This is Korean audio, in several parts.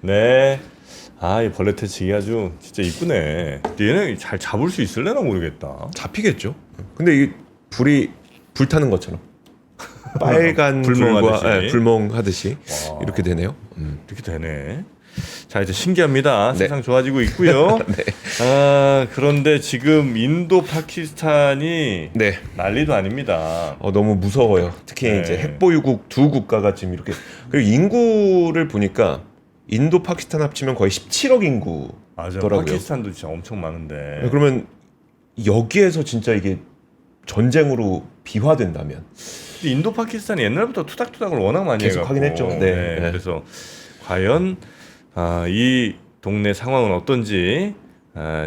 네. 아, 이 벌레 퇴치기 아주 진짜 이쁘네. 얘네 잘 잡을 수 있을래나 모르겠다. 잡히겠죠. 근데 이게 불이 불타는 것처럼 빨간 불멍하듯이. 불과 불멍하듯이 와. 이렇게 되네요. 이렇게 되네. 자, 이제 신기합니다. 네. 세상 좋아지고 있고요. 네. 아, 그런데 지금 인도, 파키스탄이 네. 난리도 아닙니다. 너무 무서워요. 특히 네. 이제 핵보유국 두 국가가 지금 이렇게 그리고 인구를 보니까 인도, 파키스탄 합치면 거의 17억 맞아. 인구더라고요. 파키스탄도 진짜 엄청 많은데. 그러면 여기에서 진짜 이게 전쟁으로 비화된다면 인도, 파키스탄이 옛날부터 투닥투닥을 워낙 많이 계속 해갖고. 하긴 했죠. 네. 그래서 과연 이 동네 상황은 어떤지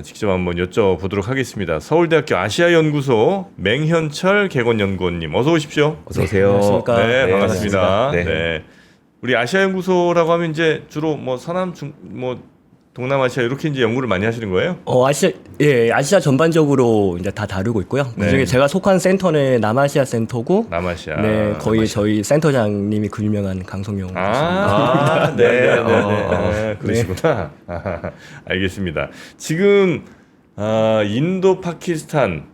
직접 한번 여쭤보도록 하겠습니다. 서울대학교 아시아연구소 맹현철 개건연구원님 어서 오십시오. 어서 오세요. 안녕하십니까. 네, 네, 반갑습니다. 반갑습니다. 네. 우리 아시아연구소라고 하면 이제 주로 뭐 서남 중 뭐 동남아시아 이렇게 이제 연구를 많이 하시는 거예요? 아시아 전반적으로 이제 다 다루고 있고요. 그중에 네. 제가 속한 센터는 남아시아 센터고, 남아시아. 네, 거의 저희 센터장님이 그 유명한 강성용. 네. 그러시구나. 알겠습니다. 지금 인도, 파키스탄.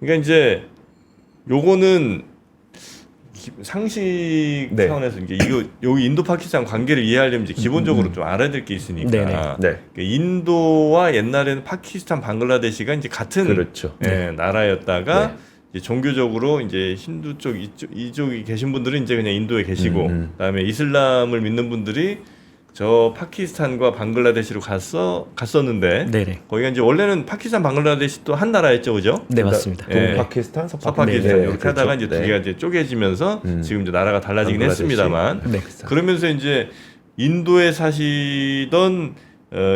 그러니까 이제 요거는 상식 네. 차원에서 이게 여기 인도, 파키스탄 관계를 이해하려면 이제 기본적으로 좀 알아야 될 게 있으니까. 네네. 네. 그러니까 인도와 옛날에는 파키스탄, 방글라데시가 이제 같은 그렇죠. 나라였다가 네. 이제 종교적으로 이제 힌두 쪽 이쪽이 계신 분들은 이제 그냥 인도에 계시고 그다음에 이슬람을 믿는 분들이 저 파키스탄과 방글라데시로 갔었는데 네네. 거기가 이제 원래는 파키스탄, 방글라데시 또 한 나라였죠, 그죠? 네, 맞습니다. 네. 동파키스탄, 서파키스탄 네, 이렇게 그렇죠. 하다가 이제 두 네. 개가 이제 쪼개지면서 지금 이제 나라가 달라지긴 방글라데시, 했습니다만 네. 그러면서 이제 인도에 사시던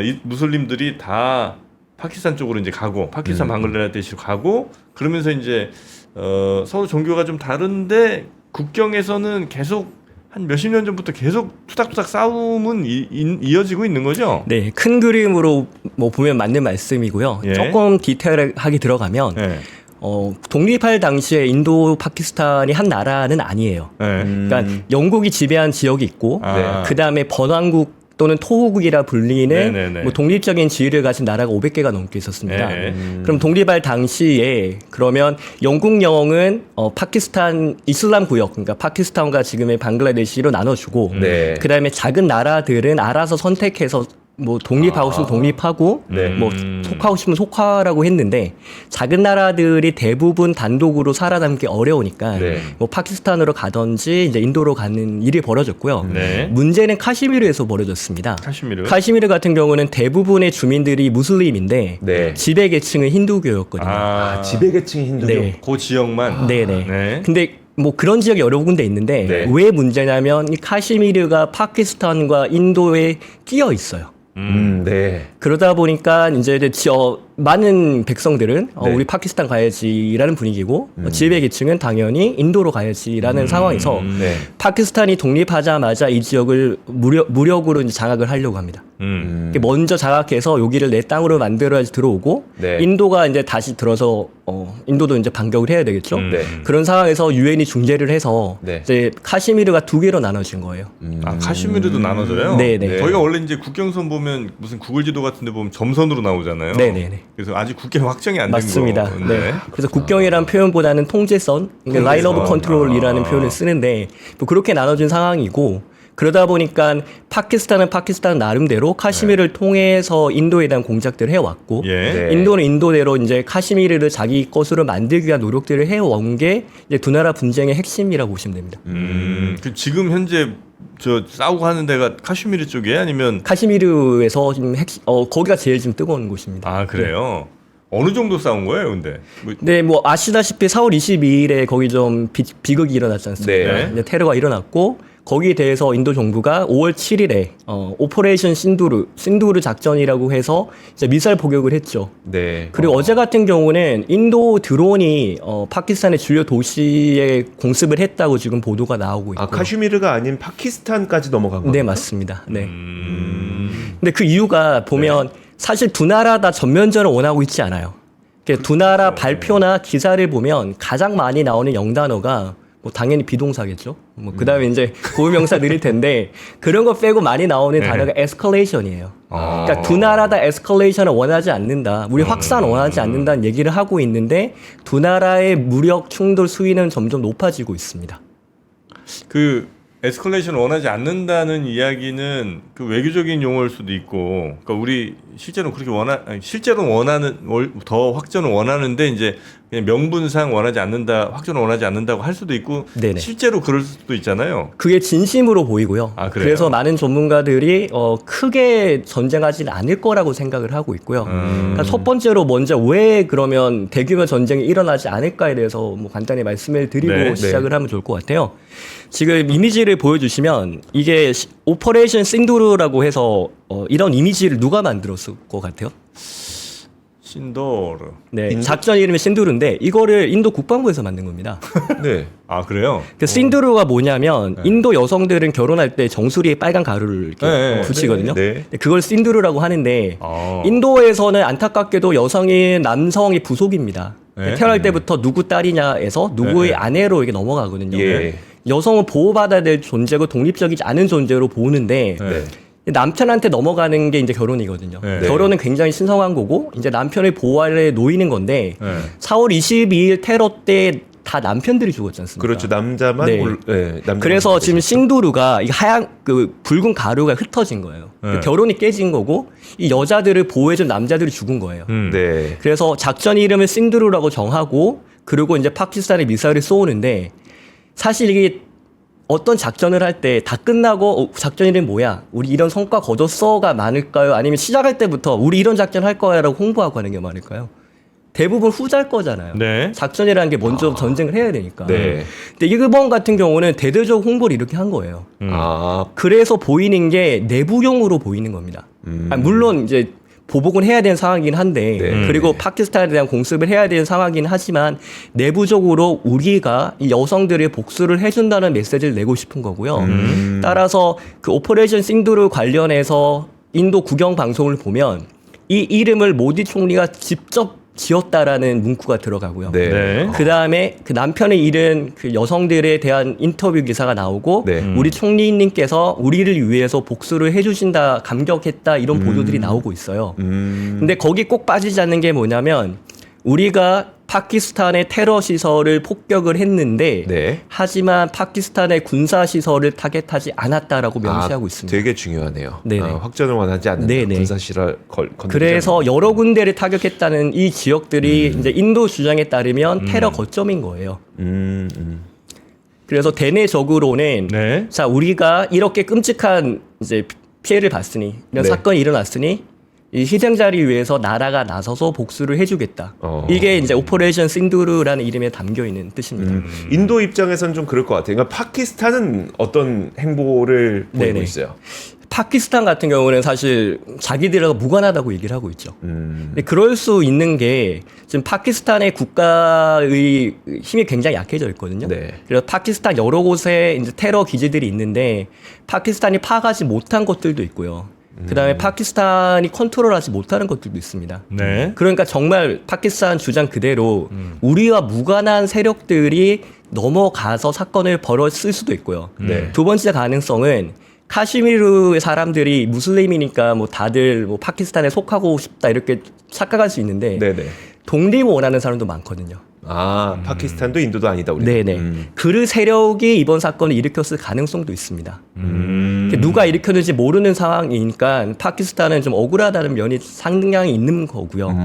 이 무슬림들이 다 파키스탄 쪽으로 이제 가고 파키스탄, 방글라데시로 가고 그러면서 이제 서로 종교가 좀 다른데 국경에서는 계속 한 몇십 년 전부터 계속 투닥투닥 싸움은 이어지고 있는 거죠? 네, 큰 그림으로 뭐 보면 맞는 말씀이고요. 예. 조금 디테일하게 들어가면, 네. 독립할 당시에 인도, 파키스탄이 한 나라는 아니에요. 네. 그러니까 영국이 지배한 지역이 있고, 아. 그 다음에 번왕국 또는 토호국이라 불리는 네네네. 뭐 독립적인 지위를 가진 나라가 500개가 넘게 있었습니다. 네. 그럼 독립할 당시에 그러면 영국령은 파키스탄 이슬람 구역, 그러니까 파키스탄과 지금의 방글라데시로 나눠주고, 네. 그 다음에 작은 나라들은 알아서 선택해서 뭐 독립하고 싶으면 독립하고, 네. 뭐 속하고 싶으면 속하라고 했는데 작은 나라들이 대부분 단독으로 살아남기 어려우니까 네. 뭐 파키스탄으로 가든지 이제 인도로 가는 일이 벌어졌고요. 네. 문제는 카시미르에서 벌어졌습니다. 카시미르. 카시미르 같은 경우는 대부분의 주민들이 무슬림인데 네. 지배 계층은 힌두교였거든요. 지배계층 힌두교. 네. 그 지역만. 네네. 네. 근데 뭐 그런 지역이 여러 군데 있는데 네. 왜 문제냐면 이 카시미르가 파키스탄과 인도에 끼어 있어요. 네. 그러다 보니까 이제 많은 백성들은 네. 우리 파키스탄 가야지라는 분위기고 지배 계층은 당연히 인도로 가야지라는 상황에서 네. 파키스탄이 독립하자마자 이 지역을 무력으로 이제 장악을 하려고 합니다. 먼저 장악해서 여기를 내 땅으로 만들어야지 들어오고 네. 인도가 이제 다시 들어서 인도도 이제 반격을 해야 되겠죠. 네. 그런 상황에서 유엔이 중재를 해서 네. 이제 카시미르가 두 개로 나눠진 거예요. 카시미르도 나눠져요? 네네. 저희가 원래 이제 국경선 보면 무슨 구글 지도 같은 데 보면 점선으로 나오잖아요. 네네네. 그래서 아직 국경 확정이 안 된 맞습니다. 거. 네. 그래서 국경이라는 표현보다는 통제선, 그러니까 라인 오브 컨트롤이라는 표현을 쓰는데 뭐 그렇게 나눠진 상황이고 그러다 보니까 파키스탄은 파키스탄 나름대로 카시미르를 통해서 인도에 대한 공작들을 해왔고 예. 네. 인도는 인도대로 이제 카시미르를 자기 것으로 만들기 위한 노력들을 해온 게 이제 두 나라 분쟁의 핵심이라고 보시면 됩니다. 그 지금 현재 저 싸우고 하는 데가 카시미르 쪽이에요? 아니면 카시미르에서 지금 거기가 제일 지금 뜨거운 곳입니다. 아 그래요? 어느 정도 싸운 거예요, 근데? 네, 뭐 아시다시피 4월 22일에 거기 좀 비극이 일어났지 않습니까? 네. 이제 테러가 일어났고 거기에 대해서 인도 정부가 5월 7일에 오퍼레이션 신두르 작전이라고 해서 이제 미사일 포격을 했죠. 네. 그리고 어제 같은 경우는 인도 드론이 파키스탄의 주요 도시에 공습을 했다고 지금 보도가 나오고 있고. 카슈미르가 아닌 파키스탄까지 넘어간 거예요? 네, 맞습니다. 네. 근데 그 이유가 보면 사실 두 나라 다 전면전을 원하고 있지 않아요. 두 나라 발표나 기사를 보면 가장 많이 나오는 영단어가 뭐 당연히 비동사겠죠. 뭐 그다음에 이제 고유명사 늘릴 텐데 그런 거 빼고 많이 나오는 네. 단어가 에스컬레이션이에요. 아. 그러니까 두 나라 다 에스컬레이션을 원하지 않는다. 우리 확산 원하지 않는다는 얘기를 하고 있는데 두 나라의 무력 충돌 수위는 점점 높아지고 있습니다. 그 에스컬레이션을 원하지 않는다는 이야기는 그 외교적인 용어일 수도 있고, 그러니까 우리 실제로 그렇게 실제로 원하는 더 확전을 원하는데 이제 그냥 명분상 원하지 않는다, 확전을 원하지 않는다고 할 수도 있고, 네네. 실제로 그럴 수도 있잖아요. 그게 진심으로 보이고요. 아, 그래요? 그래서 많은 전문가들이 크게 전쟁하지는 않을 거라고 생각을 하고 있고요. 그러니까 첫 번째로 먼저 왜 그러면 대규모 전쟁이 일어나지 않을까에 대해서 뭐 간단히 말씀을 드리고 네, 시작을 하면 좋을 것 같아요. 지금 이미지를 보여주시면 이게 오퍼레이션 신두르라고 해서 이런 이미지를 누가 만들었을 것 같아요? 신도르. 네, 작전 이름이 신두르인데 이거를 인도 국방부에서 만든 겁니다. 네. 아, 그래요? 그 신두르가 뭐냐면 인도 여성들은 결혼할 때 정수리에 빨간 가루를 이렇게 네, 붙이거든요. 네, 네. 근데 그걸 신두르라고 하는데 아. 인도에서는 안타깝게도 여성이 남성이 부속입니다. 네. 태어날 때부터 누구 딸이냐에서 누구의 네. 아내로 이게 넘어가거든요. 예. 여성은 보호받아야 될 존재고 독립적이지 않은 존재로 보는데 네. 남편한테 넘어가는 게 이제 결혼이거든요. 네. 결혼은 굉장히 신성한 거고 이제 남편을 보호하려 놓이는 건데 네. 4월 22일 테러 때 다 남편들이 죽었지 않습니까? 그렇죠. 남자만 네. 남자만 그래서 지금 죽었죠. 신두르가 이 하얀 그 붉은 가루가 흩어진 거예요. 네. 그 결혼이 깨진 거고 이 여자들을 보호해준 남자들이 죽은 거예요. 네. 그래서 작전 이름을 신두르라고 정하고 그리고 이제 파키스탄에 미사일을 쏘는데 사실 이게 어떤 작전을 할 때 다 끝나고 작전 이름이 뭐야? 우리 이런 성과 거뒀어가 많을까요? 아니면 시작할 때부터 우리 이런 작전 할 거야라고 홍보하고 하는 게 많을까요? 대부분 후자일 거잖아요. 네. 작전이라는 게 먼저 전쟁을 해야 되니까. 네. 근데 일본 같은 경우는 대대적 홍보를 이렇게 한 거예요. 아, 그래서 보이는 게 내부용으로 보이는 겁니다. 물론 이제 보복은 해야 되는 상황이긴 한데 네. 그리고 파키스탄에 대한 공습을 해야 되는 상황이긴 하지만 내부적으로 우리가 이 여성들의 복수를 해준다는 메시지를 내고 싶은 거고요. 따라서 그 오퍼레이션 신두르 관련해서 인도 국영 방송을 보면 이 이름을 모디 총리가 직접 지었다라는 문구가 들어가고요. 네. 네. 그 다음에 그 남편의 잃은 그 여성들에 대한 인터뷰 기사가 나오고 네. 우리 총리님께서 우리를 위해서 복수를 해주신다 감격했다 이런 보도들이 나오고 있어요. 근데 거기 꼭 빠지지 않는 게 뭐냐면 우리가 파키스탄의 테러 시설을 폭격을 했는데 네. 하지만 파키스탄의 군사 시설을 타겟하지 않았다라고 명시하고 있습니다. 되게 중요하네요. 네네. 확전을 원하지 않는다. 네네. 군사실을 그래서 여러 군데를 타격했다는 이 지역들이 이제 인도 주장에 따르면 테러 거점인 거예요. 그래서 대내적으로는 네. 자 우리가 이렇게 끔찍한 이제 피해를 봤으니 이런 네. 사건이 일어났으니 이 희생자를 위해서 나라가 나서서 복수를 해주겠다. 이게 이제 오퍼레이션 신두르라는 이름에 담겨 있는 뜻입니다. 인도 입장에서는 좀 그럴 것 같아요. 그러니까 파키스탄은 어떤 행보를 보이고 네네. 있어요. 파키스탄 같은 경우는 사실 자기들하고 무관하다고 얘기를 하고 있죠. 근데 그럴 수 있는 게 지금 파키스탄의 국가의 힘이 굉장히 약해져 있거든요. 네. 그래서 파키스탄 여러 곳에 이제 테러 기지들이 있는데 파키스탄이 파악하지 못한 것들도 있고요. 그다음에 파키스탄이 컨트롤하지 못하는 것들도 있습니다. 네. 그러니까 정말 파키스탄 주장 그대로 우리와 무관한 세력들이 넘어가서 사건을 벌였을 수도 있고요. 네. 두 번째 가능성은 카시미르 사람들이 무슬림이니까 뭐 다들 뭐 파키스탄에 속하고 싶다 이렇게 착각할 수 있는데 네네. 독립을 원하는 사람도 많거든요. 아, 파키스탄도 인도도 아니다 우리. 네네. 그 세력이 이번 사건을 일으켰을 가능성도 있습니다. 누가 일으켰는지 모르는 상황이니까 파키스탄은 좀 억울하다는 면이 상당히 있는 거고요.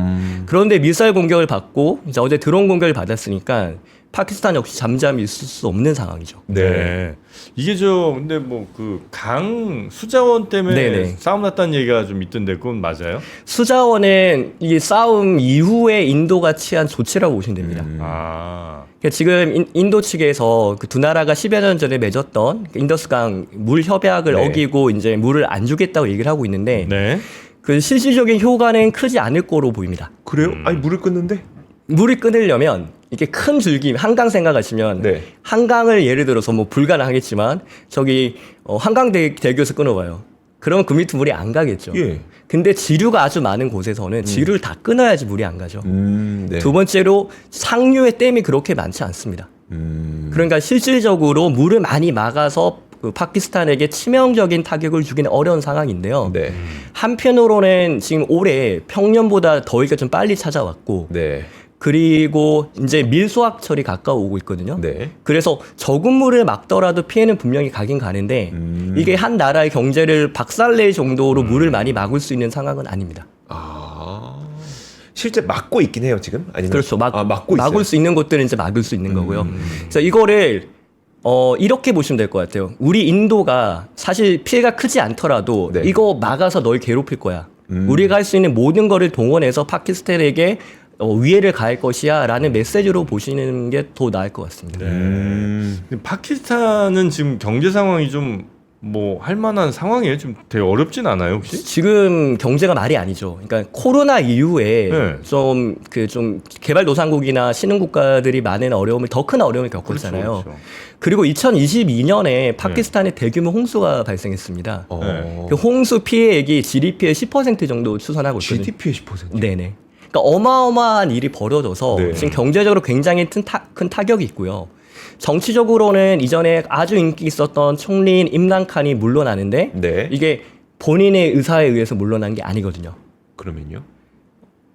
그런데 미사일 공격을 받고 이제 어제 드론 공격을 받았으니까 파키스탄 역시 잠잠히 있을 수 없는 상황이죠. 네. 이게 근데 뭐 그 강 수자원 때문에 네네. 싸움 났다는 얘기가 좀 있던데 그건 맞아요? 수자원은 이 싸움 이후에 인도가 취한 조치라고 보시면 됩니다. 아. 그러니까 지금 인도 측에서 그 두 나라가 10여 년 전에 맺었던 그 인더스강 물 협약을 네. 어기고 이제 물을 안 주겠다고 얘기를 하고 있는데 네. 그 실질적인 효과는 크지 않을 거로 보입니다. 그래요? 아니 물을 끊는데? 물을 끊으려면 이렇게 큰 줄기 한강 생각하시면 네. 한강을 예를 들어서 뭐 불가능하겠지만 저기 한강대교에서 끊어봐요. 그러면 그 밑으로 물이 안 가겠죠. 예. 근데 지류가 아주 많은 곳에서는 지류를 다 끊어야지 물이 안 가죠. 네. 두 번째로 상류의 댐이 그렇게 많지 않습니다. 그러니까 실질적으로 물을 많이 막아서 그 파키스탄에게 치명적인 타격을 주기는 어려운 상황인데요. 네. 한편으로는 지금 올해 평년보다 더위가 좀 빨리 찾아왔고 네. 그리고 이제 밀수확철이 가까워오고 있거든요. 네. 그래서 적은 물을 막더라도 피해는 분명히 가긴 가는데 이게 한 나라의 경제를 박살낼 정도로 물을 많이 막을 수 있는 상황은 아닙니다. 아. 실제 막고 있긴 해요, 지금? 아니면 그렇죠. 막고 있어요. 막을 수 있는 곳들은 이제 막을 수 있는 거고요. 그래서 이거를 이렇게 보시면 될 것 같아요. 우리 인도가 사실 피해가 크지 않더라도 네. 이거 막아서 널 괴롭힐 거야. 우리가 할 수 있는 모든 거를 동원해서 파키스탄에게 위해를 가할 것이야 라는 메시지로 보시는 게 더 나을 것 같습니다. 네. 근데 파키스탄은 지금 경제 상황이 좀 뭐 할 만한 상황이에요? 좀 되게 어렵진 않아요, 혹시? 지금 경제가 말이 아니죠. 그러니까 코로나 이후에 네. 좀 개발도상국이나 신흥국가들이 많은 어려움을 더 큰 어려움을 겪었잖아요. 그렇죠. 그리고 2022년에 파키스탄에 대규모 홍수가 발생했습니다. 어. 그 홍수 피해액이 GDP의 10% 정도 추산하고 있거든요. GDP의 10%. 네네. 그러니까 어마어마한 일이 벌어져서 네. 지금 경제적으로 굉장히 큰 타격이 있고요. 정치적으로는 이전에 아주 인기 있었던 총리인 임란칸이 물러나는데 네. 이게 본인의 의사에 의해서 물러난 게 아니거든요. 그러면요?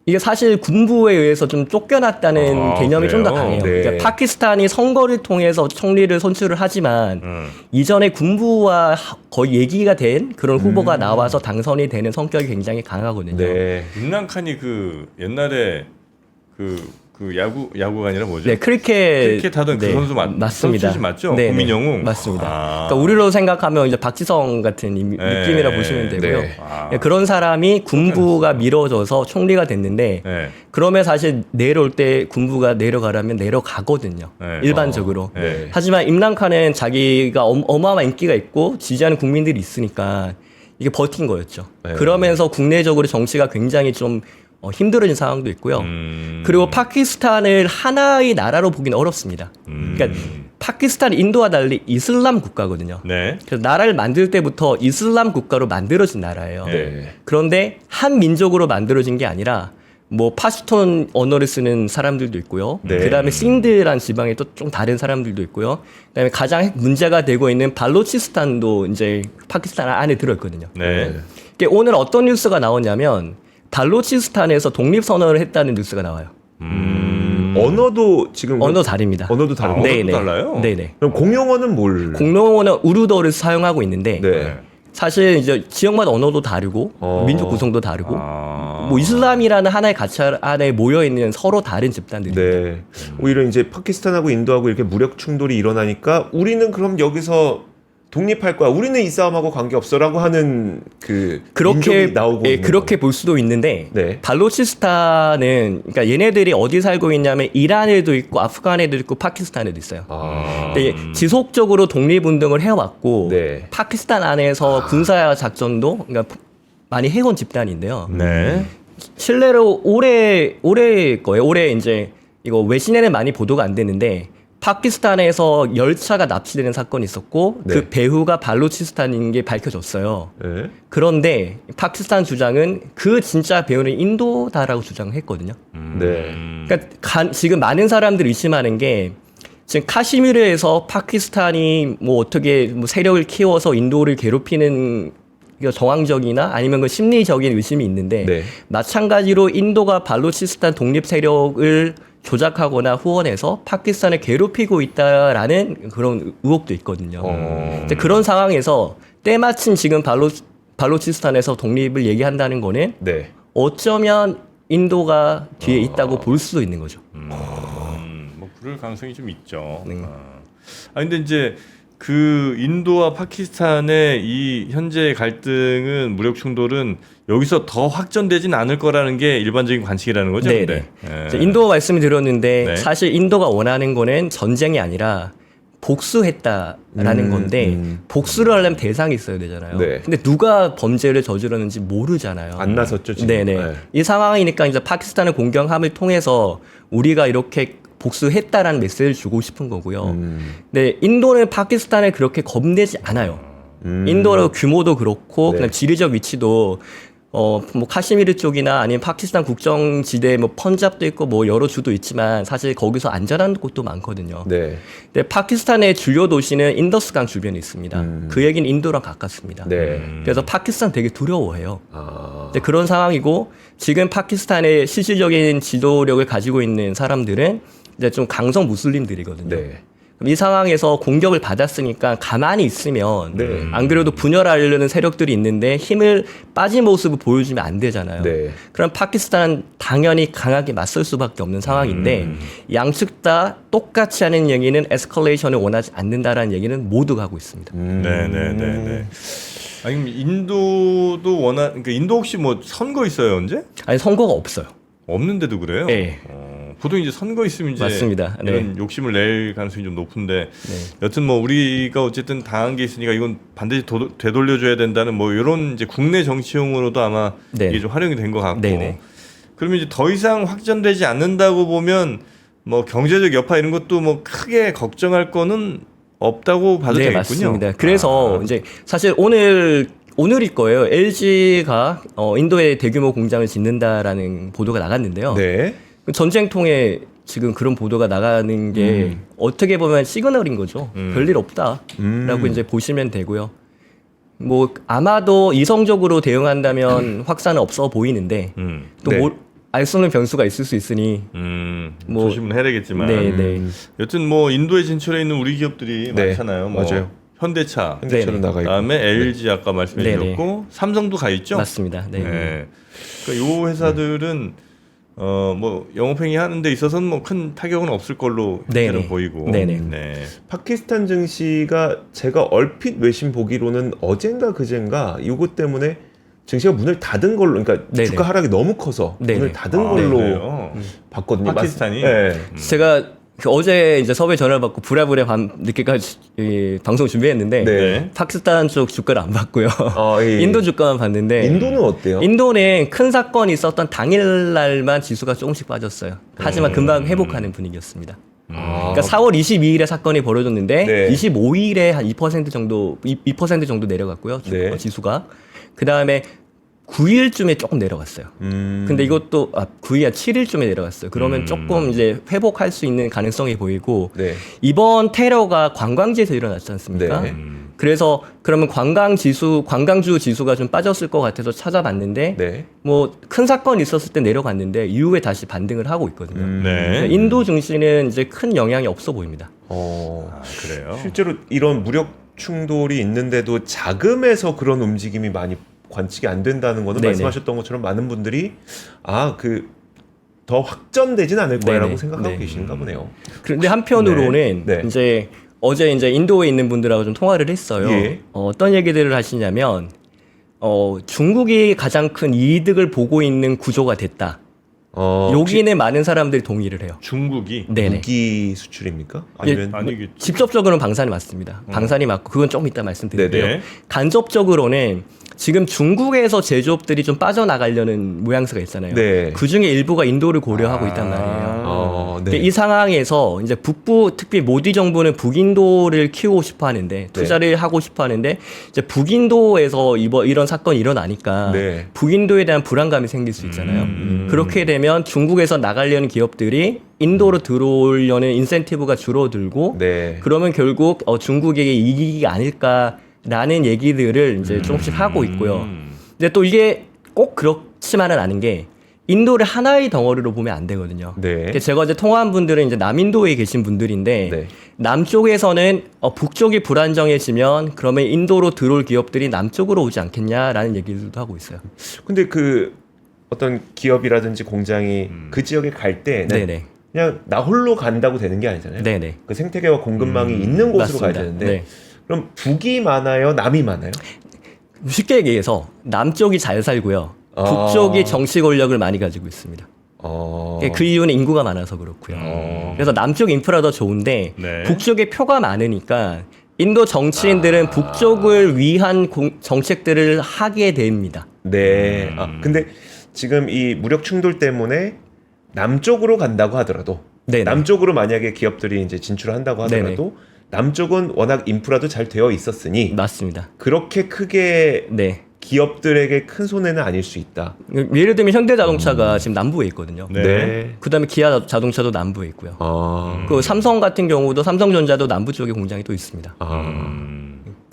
이게 사실 군부에 의해서 좀 쫓겨났다는 개념이 좀 더 그래요? 강해요. 네. 그러니까 파키스탄이 선거를 통해서 총리를 선출을 하지만 이전에 군부와 거의 얘기가 된 그런 후보가 나와서 당선이 되는 성격이 굉장히 강하거든요. 네. 임란칸이 그 옛날에 그 야구가 아니라 뭐죠? 네, 크리켓 하던 그 선수 맞습니다. 선수 맞죠? 네, 국민영웅. 맞습니다. 아. 그러니까 우리로 생각하면 이제 박지성 같은 느낌이라 보시면 되고요. 네. 아. 그런 사람이 군부가 밀어져서 총리가 됐는데 네. 그러면 사실 내려올 때 군부가 내려가라면 내려가거든요. 네. 일반적으로. 네. 하지만 임란칸은 자기가 어마어마한 인기가 있고 지지하는 국민들이 있으니까 이게 버틴 거였죠. 네. 그러면서 국내적으로 정치가 굉장히 좀 힘들어진 상황도 있고요. 그리고 파키스탄을 하나의 나라로 보기는 어렵습니다. 그러니까 파키스탄, 인도와 달리 이슬람 국가거든요. 네. 그래서 나라를 만들 때부터 이슬람 국가로 만들어진 나라예요. 네. 그런데 한 민족으로 만들어진 게 아니라 뭐 파슈톤 언어를 쓰는 사람들도 있고요. 네. 그다음에 신드란 지방에 또 좀 다른 사람들도 있고요. 그다음에 가장 문제가 되고 있는 발로치스탄도 이제 파키스탄 안에 들어있거든요. 네. 이게 오늘 어떤 뉴스가 나오냐면 발로치스탄에서 독립선언을 했다는 뉴스가 나와요. 언어도 지금 언어 다릅니다. 언어도 다른데. 언어도 네네. 달라요? 네네. 그럼 공용어는 뭘? 공용어는 우르도를 사용하고 있는데 네. 사실 이제 지역마다 언어도 다르고 민족 구성도 다르고 뭐 이슬람이라는 하나의 가치 안에 모여 있는 서로 다른 집단들이. 네. 오히려 이제 파키스탄하고 인도하고 이렇게 무력 충돌이 일어나니까 우리는 그럼 여기서 독립할 거야. 우리는 이 싸움하고 관계없어라고 하는 그 그렇게 민족이 나오고 있는 그렇게 볼 수도 있는데 네. 발로치스탄은 그러니까 얘네들이 어디 살고 있냐면 이란에도 있고 아프간에도 있고 파키스탄에도 있어요. 아. 근데 지속적으로 독립운동을 해왔고 네. 파키스탄 안에서 군사 작전도 그러니까 많이 해온 집단인데요. 네. 실례로 올해 거예요. 올해 이제 이거 외신에는 많이 보도가 안 되는데 파키스탄에서 열차가 납치되는 사건이 있었고 네. 그 배후가 발로치스탄인 게 밝혀졌어요. 네. 그런데 파키스탄 주장은 그 진짜 배후는 인도다라고 주장했거든요. 네. 그러니까 지금 많은 사람들이 의심하는 게 지금 카시미르에서 파키스탄이 뭐 어떻게 뭐 세력을 키워서 인도를 괴롭히는 정황적이나 아니면 그 심리적인 의심이 있는데 네. 마찬가지로 인도가 발로치스탄 독립 세력을 조작하거나 후원해서 파키스탄을 괴롭히고 있다라는 그런 의혹도 있거든요. 이제 그런 상황에서 때마침 지금 발로치스탄에서 독립을 얘기한다는 거는 네. 어쩌면 인도가 뒤에 있다고 볼 수도 있는 거죠. 뭐 그럴 가능성이 좀 있죠. 네. 근데 이제 그 인도와 파키스탄의 이 현재 갈등은 무력 충돌은 여기서 더 확전되진 않을 거라는 게 일반적인 관측이라는 거죠. 네네. 근데. 예. 인도 말씀을 드렸는데 네. 사실 인도가 원하는 거는 전쟁이 아니라 복수했다라는 건데 복수를 하려면 대상이 있어야 되잖아요. 네. 근데 누가 범죄를 저질렀는지 모르잖아요. 안 나섰죠, 지금. 네네. 네. 이 상황이니까 이제 파키스탄의 공격함을 통해서 우리가 이렇게 복수했다라는 메시지를 주고 싶은 거고요. 근데 인도는 파키스탄을 그렇게 겁내지 않아요. 인도의 규모도 그렇고 네. 그다음 지리적 위치도 뭐 카시미르 쪽이나 아니면 파키스탄 국정지대 뭐 펀잡도 있고 뭐 여러 주도 있지만 사실 거기서 안전한 곳도 많거든요. 네. 근데 파키스탄의 주요 도시는 인더스강 주변에 있습니다. 그 얘기는 인도랑 가깝습니다. 네. 그래서 파키스탄 되게 두려워해요. 아. 이제 그런 상황이고 지금 파키스탄의 실질적인 지도력을 가지고 있는 사람들은 이제 좀 강성 무슬림들이거든요. 네. 그럼 이 상황에서 공격을 받았으니까 가만히 있으면 네. 안 그래도 분열하려는 세력들이 있는데 힘을 빠진 모습을 보여주면 안 되잖아요. 네. 그럼 파키스탄은 당연히 강하게 맞설 수밖에 없는 상황인데 양측 다 똑같이 하는 얘기는 에스컬레이션을 원하지 않는다라는 얘기는 모두가 하고 있습니다. 네네네네. 아니 그럼 인도도 그러니까 인도 혹시 뭐 선거 있어요 언제? 아니 선거가 없어요. 없는데도 그래요? 네. 보통 이제 선거 있으면 이제 맞습니다. 이런 욕심을 낼 가능성이 좀 높은데 여튼 뭐 우리가 어쨌든 당한 게 있으니까 이건 반드시 되돌려줘야 된다는 뭐 이런 이제 국내 정치용으로도 아마 네. 이게 좀 활용이 된 것 같고 네네. 그러면 이제 더 이상 확전되지 않는다고 보면 뭐 경제적 여파 이런 것도 뭐 크게 걱정할 거는 없다고 봐도 네, 되겠군요. 맞습니다. 그래서 이제 사실 오늘일 거예요. LG가 인도에 대규모 공장을 짓는다라는 보도가 나갔는데요. 네. 전쟁통에 지금 그런 보도가 나가는 게 어떻게 보면 시그널인 거죠. 별일 없다라고 이제 보시면 되고요. 뭐 아마도 이성적으로 대응한다면 확산은 없어 보이는데 또 네. 알 수 없는 변수가 있을 수 있으니 뭐- 조심은 해야 되겠지만 네. 여튼 뭐 인도에 진출해 있는 우리 기업들이 네, 많잖아요. 뭐 맞아요. 현대차, 현대차로 네네. 나가 있고. 그다음에 LG 아까 말씀해 네네. 주셨고 삼성도 가 있죠. 맞습니다. 네. 네. 그러니까 요 회사들은 뭐 영업행위 하는 데 있어서는 뭐 큰 타격은 없을 걸로 네네. 현재는 보이고. 네네. 네. 파키스탄 증시가 제가 얼핏 외신 보기로는 어젠가 그젠가 이것 때문에 증시가 문을 닫은 걸로, 그러니까 네네. 주가 하락이 너무 커서 네네. 문을 닫은 아, 걸로 그래요? 봤거든요. 파키스탄이? 네. 제가 어제 이제 섭외 전화를 받고 부랴부랴 밤 늦게까지 이 방송 준비했는데 네. 파키스탄 쪽 주가를 안 봤고요. 예. 인도 주가만 봤는데 인도는 어때요? 인도는 큰 사건이 있었던 당일날만 지수가 조금씩 빠졌어요. 하지만 금방 회복하는 분위기였습니다. 아, 그러니까 4월 22일에 사건이 벌어졌는데 네. 25일에 한 2% 정도 2% 정도 내려갔고요. 네. 지수가. 그다음에 9일쯤에 조금 내려갔어요. 근데 이것도 9일 한 7일쯤에 내려갔어요. 그러면 조금 이제 회복할 수 있는 가능성이 보이고 네. 이번 테러가 관광지에서 일어났지 않습니까? 네. 그래서 그러면 관광주 지수가 좀 빠졌을 것 같아서 찾아봤는데 네. 뭐 큰 사건이 있었을 때 내려갔는데 이후에 다시 반등을 하고 있거든요. 네. 인도 증시는 이제 큰 영향이 없어 보입니다. 아, 그래요. 실제로 이런 무력 충돌이 있는데도 자금에서 그런 움직임이 많이 관측이 안 된다는 거는 네네. 말씀하셨던 것처럼 많은 분들이 더 확전되진 않을 거라고 네네. 생각하고 네. 계시는가 보네요. 그런데 한편으로는 네. 네. 이제 어제 이제 인도에 있는 분들하고 좀 통화를 했어요. 예. 어떤 얘기들을 하시냐면 중국이 가장 큰 이득을 보고 있는 구조가 됐다. 여기는 많은 사람들이 동의를 해요. 중국이 네네. 무기 수출입니까? 예, 아니면 아니겠죠. 직접적으로는 방산이 맞습니다. 방산이 맞고 그건 조금 이따 말씀드릴게요. 네네. 간접적으로는 지금 중국에서 제조업들이 좀 빠져나가려는 모양새가 있잖아요. 네. 그 중에 일부가 인도를 고려하고 있단 말이에요. 네. 이 상황에서 이제 북부 특히 모디 정부는 북인도를 키우고 싶어 하는데 투자를 하고 싶어 하는데 이제 북인도에서 이런 사건이 일어나니까 네. 북인도에 대한 불안감이 생길 수 있잖아요. 그렇게 되면 중국에서 나가려는 기업들이 인도로 들어오려는 인센티브가 줄어들고 네. 그러면 결국 중국에게 이익이 아닐까라는 얘기들을 이제 조금씩 하고 있고요. 근데 또 이게 꼭 그렇지만은 않은 게 인도를 하나의 덩어리로 보면 안 되거든요. 네. 제가 어제 통화한 분들은 이제 남인도에 계신 분들인데 네. 남쪽에서는 북쪽이 불안정해지면 그러면 인도로 들어올 기업들이 남쪽으로 오지 않겠냐라는 얘기들도 하고 있어요. 근데 그 어떤 기업이라든지 공장이 그 지역에 갈 때 네네. 그냥 나 홀로 간다고 되는 게 아니잖아요. 네네. 그 생태계와 공급망이 있는 곳으로 맞습니다. 가야 되는데 네. 그럼 북이 많아요, 남이 많아요? 쉽게 얘기해서 남쪽이 잘 살고요. 북쪽이 정치 권력을 많이 가지고 있습니다. 그 이유는 인구가 많아서 그렇고요. 그래서 남쪽 인프라도 좋은데 네. 북쪽에 표가 많으니까 인도 정치인들은 북쪽을 위한 정책들을 하게 됩니다. 네. 근데 지금 이 무력 충돌 때문에 남쪽으로 간다고 하더라도 네네. 남쪽으로 만약에 기업들이 이제 진출한다고 하더라도 남쪽은 워낙 인프라도 잘 되어 있었으니 맞습니다. 그렇게 크게 네. 기업들에게 큰 손해는 아닐 수 있다. 예를 들면 현대자동차가 지금 남부에 있거든요. 네. 그다음에 기아 자동차도 남부에 있고요. 아. 그 삼성 같은 경우도 삼성전자도 남부 쪽에 공장이 또 있습니다.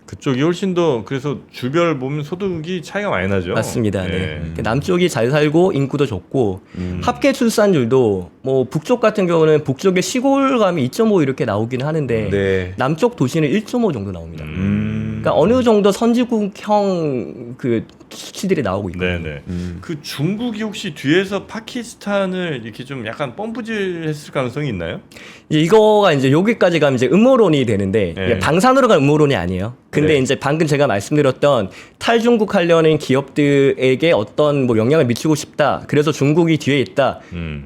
그쪽이 훨씬 더 그래서 주별 보면 소득이 차이가 많이 나죠. 맞습니다. 네. 네. 남쪽이 잘 살고 인구도 좋고 합계 출산율도 뭐 북쪽 같은 경우는 북쪽의 시골감이 2.5 이렇게 나오긴 하는데 네. 남쪽 도시는 1.5 정도 나옵니다. 그러니까 어느 정도 선진국형 그 수치들이 나오고 있거든요. 네네. 그 중국이 혹시 뒤에서 파키스탄을 이렇게 좀 약간 펌프질했을 가능성이 있나요? 이거가 이제 여기까지 가면 이제 음모론이 되는데 네. 방산으로 간 음모론이 아니에요. 근데 네. 이제 방금 제가 말씀드렸던 탈중국 하려는 기업들에게 어떤 뭐 영향을 미치고 싶다. 그래서 중국이 뒤에 있다.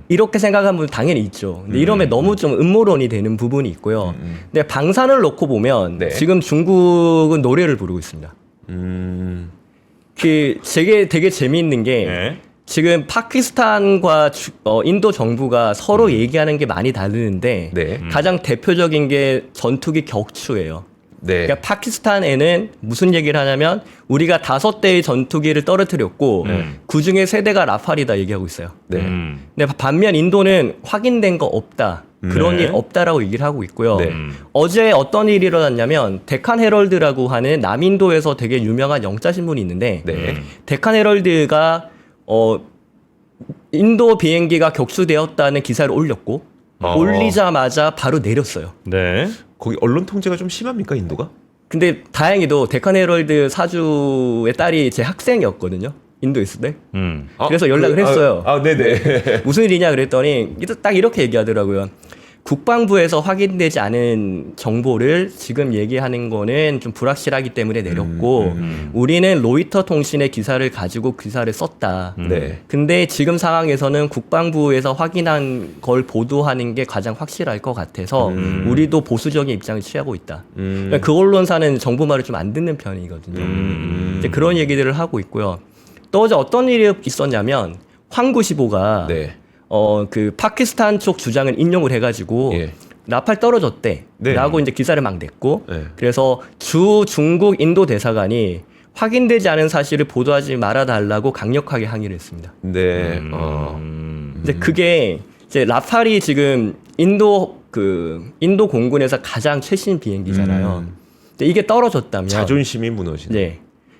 이렇게 생각하는 분 당연히 있죠. 근데 이러면 너무 좀 음모론이 되는 부분이 있고요. 근데 방산을 놓고 보면 네. 지금 중국은 노래를 부르고 있습니다. 그 되게 재미있는 게 네. 지금 파키스탄과 인도 정부가 서로 얘기하는 게 많이 다르는데 네. 가장 대표적인 게 전투기 격추예요. 네. 그러니까 파키스탄에는 무슨 얘기를 하냐면 우리가 5대의 전투기를 떨어뜨렸고 그 중에 3대가 라팔이다 얘기하고 있어요. 네. 근데 반면 인도는 확인된 거 없다. 그런 네. 일 없다라고 얘기를 하고 있고요. 네. 어제 어떤 일이 일어났냐면 데칸 헤럴드라고 하는 남인도에서 되게 유명한 영자 신문이 있는데 네. 데칸 헤럴드가 인도 비행기가 격추되었다는 기사를 올렸고 올리자마자 바로 내렸어요. 네. 거기 언론 통제가 좀 심합니까, 인도가? 근데 다행히도 데칸 헤럴드 사주의 딸이 제 학생이었거든요. 인도 있을 때. 그래서 연락을 했어요. 네네. 무슨 일이냐 그랬더니 딱 이렇게 얘기하더라고요. 국방부에서 확인되지 않은 정보를 지금 얘기하는 거는 좀 불확실하기 때문에 내렸고 우리는 로이터 통신의 기사를 가지고 기사를 썼다. 네. 근데 지금 상황에서는 국방부에서 확인한 걸 보도하는 게 가장 확실할 것 같아서 우리도 보수적인 입장을 취하고 있다. 그러니까 그 언론사는 정부 말을 좀 안 듣는 편이거든요. 이제 그런 얘기들을 하고 있고요. 또 어제 어떤 일이 있었냐면 황구시보가 네. 그 파키스탄 쪽 주장을 인용을 해가지고 예. 라팔 떨어졌대 네. 라고 이제 기사를 막 냈고 네. 그래서 주 중국 인도 대사관이 확인되지 않은 사실을 보도하지 말아달라고 강력하게 항의를 했습니다. 네. 이제 그게 이제 라팔이 지금 인도 공군에서 가장 최신 비행기잖아요. 근데 이게 떨어졌다면 자존심이 무너지는. 네.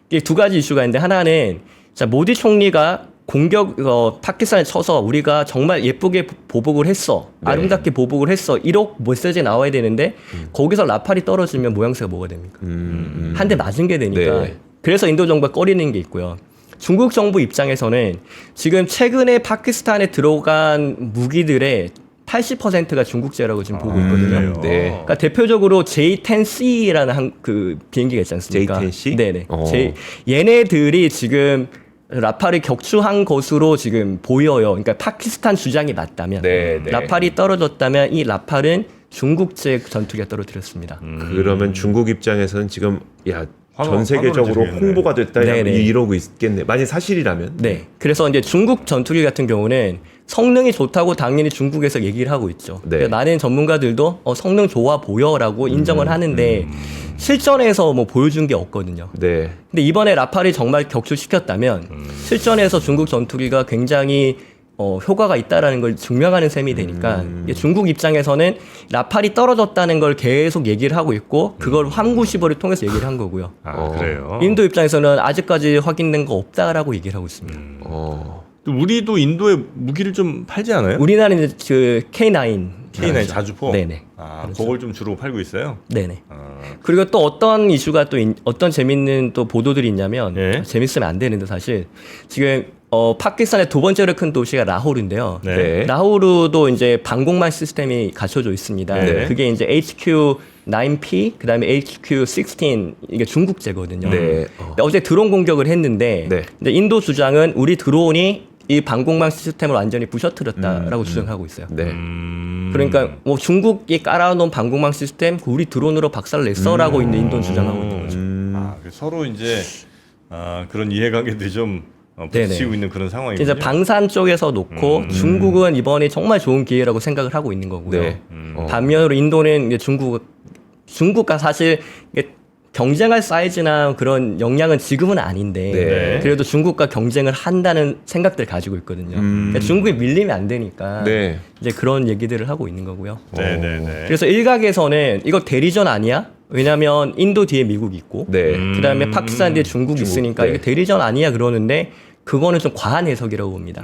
이게 두 가지 이슈가 있는데 하나는 자 모디 총리가 파키스탄에 쳐서 우리가 정말 예쁘게 보복을 했어. 네. 아름답게 보복을 했어. 이런 메시지 나와야 되는데 거기서 라팔이 떨어지면 모양새가 뭐가 됩니까? 한 대 맞은 게 되니까. 네. 그래서 인도 정부가 꺼리는 게 있고요. 중국 정부 입장에서는 지금 최근에 파키스탄에 들어간 무기들의 80%가 중국제라고 지금 보고 있거든요. 그래요? 네. 그러니까 대표적으로 J-10C라는 그 비행기가 있지 않습니까? J-10C? 네네. 얘네들이 지금 라팔이 격추한 것으로 지금 보여요. 그러니까 파키스탄 주장이 맞다면 네, 네. 라팔이 떨어졌다면 이 라팔은 중국제 전투기가 떨어뜨렸습니다. 그러면 중국 입장에서는 지금 전 세계적으로 환호를 지르겠네. 홍보가 됐다 네네. 이러고 있겠네. 만약 사실이라면. 네. 그래서 이제 중국 전투기 같은 경우는 성능이 좋다고 당연히 중국에서 얘기를 하고 있죠. 네. 그러니까 많은 전문가들도 성능 좋아 보여라고 인정을 하는데 실전에서 뭐 보여준 게 없거든요. 네. 근데 이번에 라팔이 정말 격추시켰다면 실전에서 중국 전투기가 굉장히 효과가 있다라는 걸 증명하는 셈이 되니까 이게 중국 입장에서는 라팔이 떨어졌다는 걸 계속 얘기를 하고 있고 그걸 황구시보를 통해서 얘기를 한 거고요. 그래요. 인도 입장에서는 아직까지 확인된 거 없다라고 얘기를 하고 있습니다. 또 우리도 인도에 무기를 좀 팔지 않아요? 우리나라는 이제 그 K9 K9 자주포. 네네. 그걸 좀 주로 팔고 있어요. 네네. 그리고 또 어떤 이슈가 또 어떤 재밌는 또 보도들이 있냐면 예. 재밌으면 안 되는데 사실 지금 파키스탄의 두 번째로 큰 도시가 라호르인데요. 네. 라호르도 이제 방공망 시스템이 갖춰져 있습니다. 네. 그게 이제 HQ-9P 그다음에 HQ-16 이게 중국제거든요. 네. 근데 어제 드론 공격을 했는데 네. 이제 인도 주장은 우리 드론이 이 방공망 시스템을 완전히 부셔뜨렸다라고 주장하고 있어요. 네. 그러니까 뭐 중국이 깔아놓은 방공망 시스템 우리 드론으로 박살냈어라고 있는 인도는 주장하고 있는 거죠. 서로 이제 그런 이해관계들이 좀 부딪히고 있는 그런 상황이군요. 이제 방산 쪽에서 놓고 중국은 이번에 정말 좋은 기회라고 생각을 하고 있는 거고요. 네. 반면으로 인도는 이제 중국과 사실 이게 경쟁할 사이즈나 그런 역량은 지금은 아닌데 네. 그래도 중국과 경쟁을 한다는 생각들 가지고 있거든요. 그러니까 중국이 밀리면 안 되니까 네. 이제 그런 얘기들을 하고 있는 거고요. 네네네. 그래서 일각에서는 이거 대리전 아니야? 왜냐하면 인도 뒤에 미국이 있고 네. 그다음에 파키스탄 뒤에 중국이 중국, 있으니까 네. 이게 대리전 아니야 그러는데 그거는 좀 과한 해석이라고 봅니다.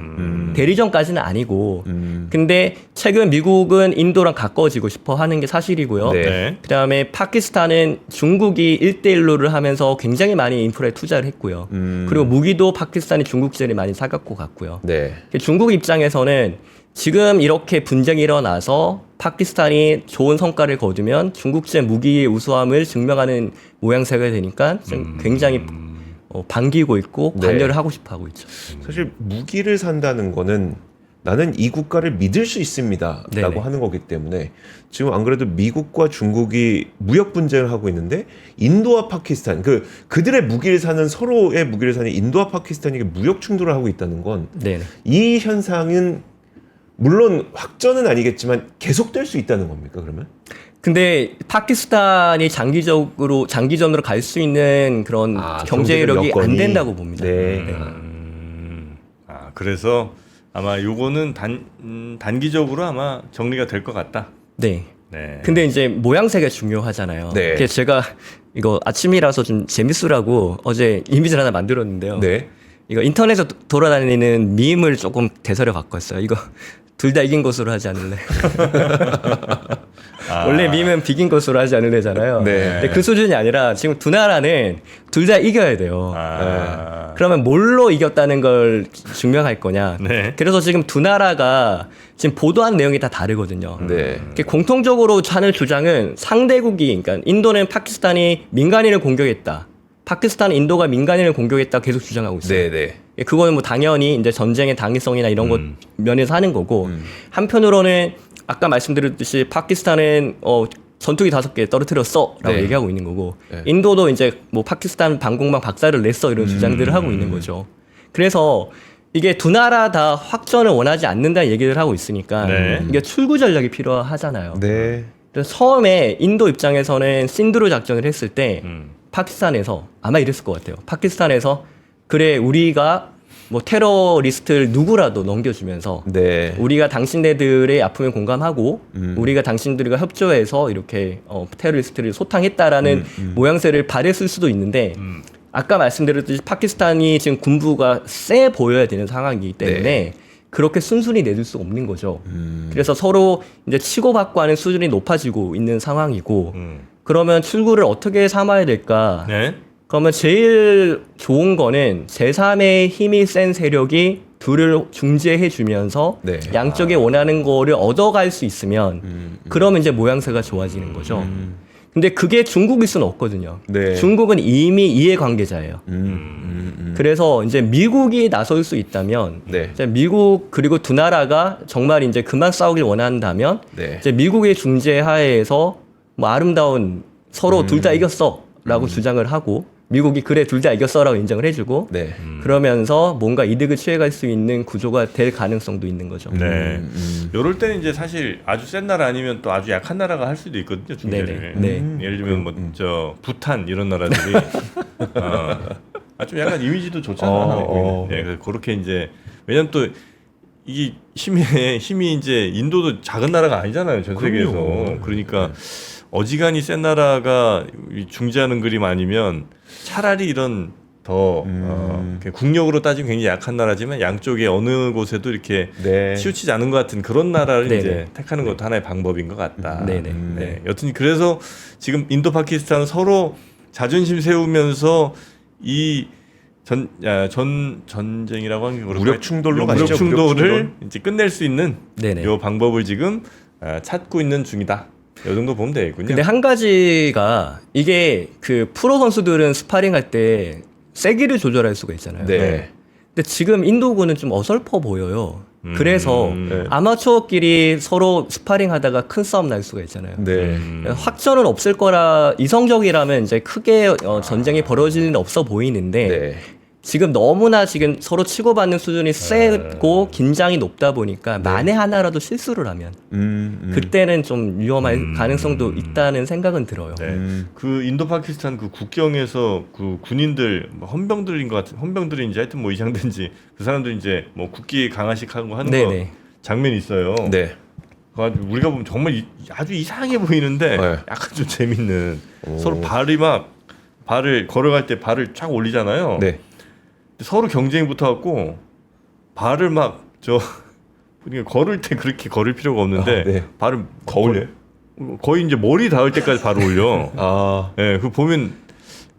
대리전까지는 아니고 근데 최근 미국은 인도랑 가까워지고 싶어 하는 게 사실이고요. 네. 네. 그다음에 파키스탄은 중국이 1대1로를 하면서 굉장히 많이 인프라에 투자를 했고요. 그리고 무기도 파키스탄이 중국제를 많이 사갖고 갔고요. 네. 중국 입장에서는 지금 이렇게 분쟁이 일어나서 파키스탄이 좋은 성과를 거두면 중국제 무기의 우수함을 증명하는 모양새가 되니까 좀 굉장히 반기고 있고 네. 관여를 하고 싶어 하고 있죠. 사실 무기를 산다는 거는 나는 이 국가를 믿을 수 있습니다 네네. 라고 하는 거기 때문에 지금 안 그래도 미국과 중국이 무역 분쟁을 하고 있는데 인도와 파키스탄 그들의 무기를 사는 서로의 무기를 사는 인도와 파키스탄이 무역 충돌을 하고 있다는 건 이 네. 현상은 물론 확전은 아니겠지만 계속될 수 있다는 겁니까 그러면? 근데 파키스탄이 장기전으로 갈 수 있는 그런 경제력이 여건이? 안 된다고 봅니다. 네. 그래서 아마 요거는 단기적으로 아마 정리가 될 것 같다. 네. 네. 근데 이제 모양새가 중요하잖아요. 네. 그래서 제가 이거 아침이라서 좀 재밌으라고 어제 이미지를 하나 만들었는데요. 네. 이거 인터넷에 돌아다니는 밈을 조금 대설해 바꿨어요. 이거 둘 다 이긴 것으로 하지 않을래? 원래 밈은 비긴 것으로 하지 않을래잖아요. 네. 근데 그 수준이 아니라 지금 두 나라는 둘 다 이겨야 돼요. 그러면 뭘로 이겼다는 걸 증명할 거냐? 네. 그래서 지금 두 나라가 지금 보도한 내용이 다 다르거든요. 네. 공통적으로 하는 주장은 상대국이, 그러니까 인도는 파키스탄이 민간인을 공격했다. 파키스탄은 인도가 민간인을 공격했다 계속 주장하고 있어요. 네. 네. 그거는 뭐 당연히 이제 전쟁의 당위성이나 이런 것 면에서 하는 거고 한편으로는 아까 말씀드렸듯이 파키스탄은 전투기 5개 떨어뜨렸어라고 네. 얘기하고 있는 거고 네. 인도도 이제 뭐 파키스탄 방공망 박살을 냈어 이런 주장들을 하고 있는 거죠. 그래서 이게 두 나라 다 확전을 원하지 않는다는 얘기를 하고 있으니까 네. 이게 출구 전략이 필요하잖아요. 네. 그래서 처음에 인도 입장에서는 신두르 작전을 했을 때 파키스탄에서 아마 이랬을 것 같아요. 파키스탄에서 그래 우리가 뭐 테러리스트를 누구라도 넘겨주면서 네. 우리가 당신네들의 아픔에 공감하고 우리가 당신들과 협조해서 이렇게 테러리스트를 소탕했다라는 모양새를 발했을 수도 있는데 아까 말씀드렸듯이 파키스탄이 지금 군부가 세 보여야 되는 상황이기 때문에 네. 그렇게 순순히 내줄 수 없는 거죠. 그래서 서로 이제 치고받고 하는 수준이 높아지고 있는 상황이고 그러면 출구를 어떻게 삼아야 될까? 네. 그러면 제일 좋은 거는 제3의 힘이 센 세력이 둘을 중재해 주면서 네. 양쪽에 원하는 거를 얻어갈 수 있으면 그러면 이제 모양새가 좋아지는 거죠. 근데 그게 중국일 수는 없거든요. 네. 중국은 이미 이해관계자예요. 그래서 이제 미국이 나설 수 있다면 네. 이제 미국 그리고 두 나라가 정말 이제 그만 싸우길 원한다면 네. 이제 미국의 중재 하에서 뭐 아름다운 서로 둘 다 이겼어라고 주장을 하고 미국이 그래 둘 다 이겼어라고 인정을 해주고 네. 그러면서 뭔가 이득을 취해갈 수 있는 구조가 될 가능성도 있는 거죠. 네. 요럴 때는 이제 사실 아주 센 나라 아니면 또 아주 약한 나라가 할 수도 있거든요. 중재를. 네네. 예를 들면 뭐 저 부탄 이런 나라들이 좀 약간 이미지도 좋잖아. 네, 그래서 그렇게 이제 왜냐면 또 이게 힘이 이제 인도도 작은 나라가 아니잖아요. 전 세계에서. 그럼요. 그러니까 어지간히 센 나라가 중재하는 그림 아니면 차라리 이런 더 국력으로 따지면 굉장히 약한 나라지만 양쪽에 어느 곳에도 이렇게 네. 치우치지 않은 것 같은 그런 나라를 네네. 이제 택하는 것도 하나의 방법인 것 같다. 네네. 네. 여튼 그래서 지금 인도 파키스탄은 서로 자존심 세우면서 이 전쟁이라고 하는 게 그렇고 무력 충돌로 무력 가시죠. 충돌을 무력 충돌. 이제 끝낼 수 있는 네네. 요 방법을 지금 찾고 있는 중이다. 이 정도 보면 되겠군요. 근데 한 가지가 이게 그 프로 선수들은 스파링 할 때 세기를 조절할 수가 있잖아요. 네. 근데 지금 인도군은 좀 어설퍼 보여요. 그래서 네. 아마추어끼리 서로 스파링 하다가 큰 싸움 날 수가 있잖아요. 네. 확전은 없을 거라 이성적이라면 이제 크게 전쟁이 벌어질 일은 없어 보이는데 네. 지금 너무나 지금 서로 치고받는 수준이 세고 긴장이 높다 보니까 만에 하나라도 실수를 하면 그때는 좀 위험할 가능성도 있다는 생각은 들어요. 네. 그 인도 파키스탄 그 국경에서 그 군인들 뭐 헌병들인 것 같은 헌병들인지 하여튼 뭐 이상된지 그 사람들 이제 뭐 국기 강화식 하고 하는 거 네네. 장면이 있어요. 네. 그래가지고 우리가 보면 정말 아주 이상해 보이는데 네. 약간 좀 재밌는 서로 발이 막 발을 걸어갈 때 발을 쫙 올리잖아요. 네. 서로 경쟁이 붙어갖고 발을 막 저 걸을 때 그렇게 걸을 필요가 없는데 아, 네. 발을 거울요? 거의 이제 머리 닿을 때까지 발을 올려. 아. 예, 그 보면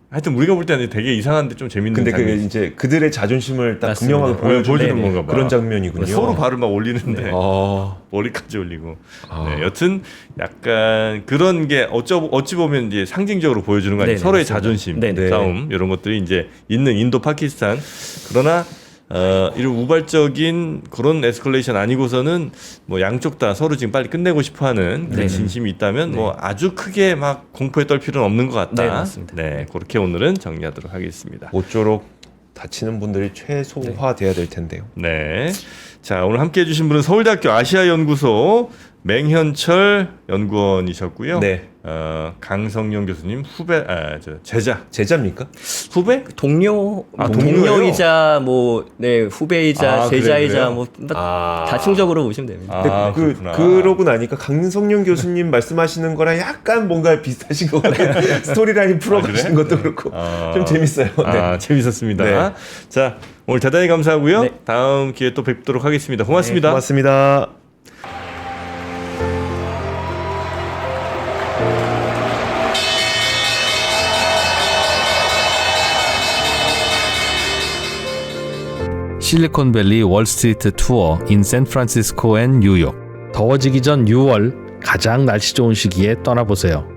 하여튼 우리가 볼 때는 되게 이상한데 좀 재밌는 근데 그게 장면이 이제 그들의 자존심을 딱 맞습니다. 분명하게 보여주는 보여주는 건가 봐. 그런 장면이군요. 서로 발을 막 올리는데 아. 머리까지 올리고. 아. 네, 여튼 약간 그런 게 어찌 보면 이제 상징적으로 보여주는 거 아니에요. 네네, 서로의 맞습니다. 자존심 네네. 싸움 이런 것들이 이제 있는 인도 파키스탄. 그러나 이런 우발적인 그런 에스컬레이션 아니고서는 뭐 양쪽 다 서로 지금 빨리 끝내고 싶어하는 그런 네네. 진심이 있다면 뭐 아주 크게 막 공포에 떨 필요는 없는 것 같다. 네, 맞습니다. 네, 그렇게 오늘은 정리하도록 하겠습니다. 모쪼록 다치는 분들이 최소화돼야 될 텐데요. 네. 자, 오늘 함께 해주신 분은 서울대학교 아시아연구소 맹현철 연구원이셨고요. 네. 강성용 교수님 제자 제자입니까? 후배? 동료, 아, 뭐 동료예요? 동료이자 뭐 네, 후배이자 아, 제자이자 그래요? 뭐 아. 다층적으로 보시면 됩니다. 아, 그렇구나. 그러고 나니까 강성용 교수님 말씀하시는 거랑 약간 뭔가 비슷하신 것 같아요. 스토리라인 풀어가시는 그래? 것도 그렇고 아. 좀 재밌어요. 네. 아, 재밌었습니다. 네. 자, 오늘 대단히 감사하고요. 네. 다음 기회에 또 뵙도록 하겠습니다. 고맙습니다. 고맙습니다. 실리콘밸리 월스트리트 투어 in 샌프란시스코 앤 뉴욕. 더워지기 전 6월 가장 날씨 좋은 시기에 떠나보세요.